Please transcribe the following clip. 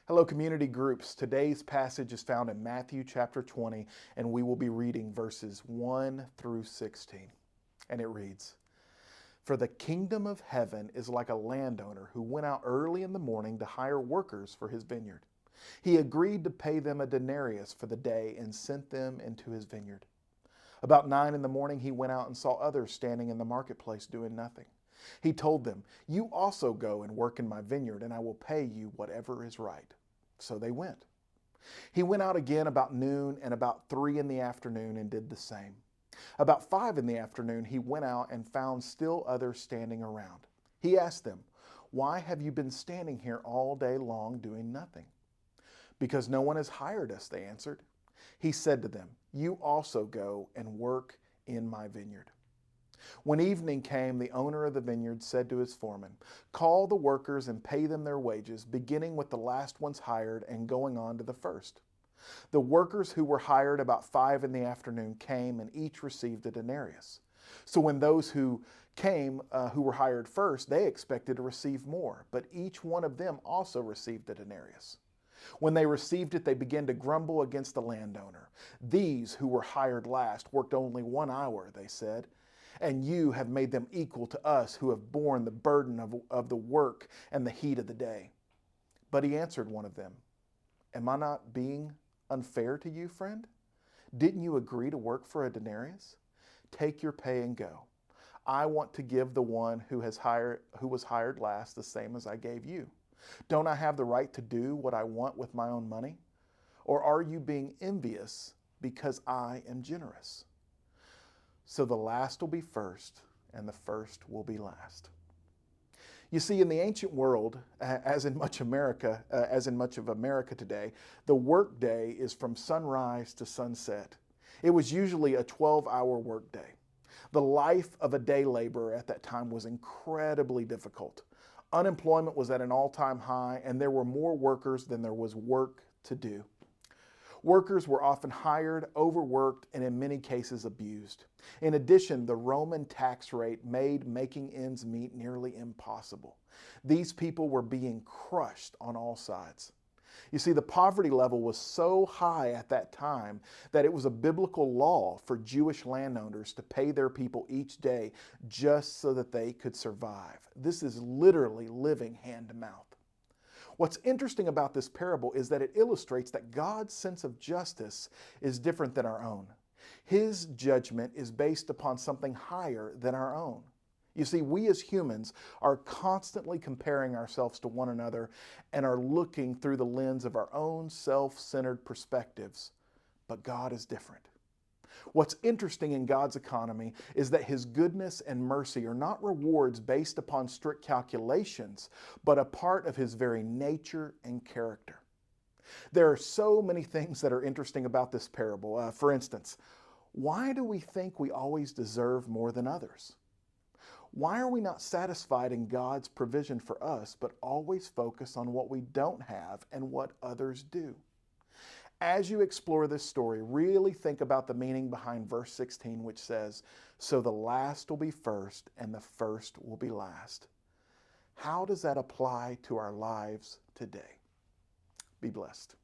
Hello, community groups. Today's passage is found in Matthew chapter 20, and we will be reading verses 1 through 16. And it reads, "For the kingdom of heaven is like a landowner who went out early in the morning to hire workers for his vineyard. He agreed to pay them a denarius for the day and sent them into his vineyard. About 9 in the morning, he went out and saw others standing in the marketplace doing nothing. He told them, 'You also go and work in my vineyard, and I will pay you whatever is right.' So they went. He went out again about noon and about 3 in the afternoon and did the same. About 5 in the afternoon, he went out and found still others standing around. He asked them, 'Why have you been standing here all day long doing nothing?' 'Because no one has hired us,' they answered. He said to them, 'You also go and work in my vineyard.' When evening came, the owner of the vineyard said to his foreman, 'Call the workers and pay them their wages, beginning with the last ones hired and going on to the first.' The workers who were hired about 5 in the afternoon came and each received a denarius. So when those who came, who were hired first, they expected to receive more, but each one of them also received a denarius. When they received it, they began to grumble against the landowner. 'These who were hired last worked only 1 hour,' they said, 'and you have made them equal to us who have borne the burden of the work and the heat of the day.' But he answered one of them, 'Am I not being unfair to you, friend? Didn't you agree to work for a denarius? Take your pay and go. I want to give the one who was hired last the same as I gave you. Don't I have the right to do what I want with my own money? Or are you being envious because I am generous?' So the last will be first, and the first will be last." You see, in the ancient world, as in much of America today, the workday is from sunrise to sunset. It was usually a 12-hour workday. The life of a day laborer at that time was incredibly difficult. Unemployment was at an all-time high, and there were more workers than there was work to do. Workers were often hired, overworked, and in many cases abused. In addition, the Roman tax rate made making ends meet nearly impossible. These people were being crushed on all sides. You see, the poverty level was so high at that time that it was a biblical law for Jewish landowners to pay their people each day just so that they could survive. This is literally living hand to mouth. What's interesting about this parable is that it illustrates that God's sense of justice is different than our own. His judgment is based upon something higher than our own. You see, we as humans are constantly comparing ourselves to one another and are looking through the lens of our own self-centered perspectives, but God is different. What's interesting in God's economy is that His goodness and mercy are not rewards based upon strict calculations, but a part of His very nature and character. There are so many things that are interesting about this parable. For instance, why do we think we always deserve more than others? Why are we not satisfied in God's provision for us, but always focus on what we don't have and what others do? As you explore this story, really think about the meaning behind verse 16, which says, "So the last will be first, and the first will be last." How does that apply to our lives today? Be blessed.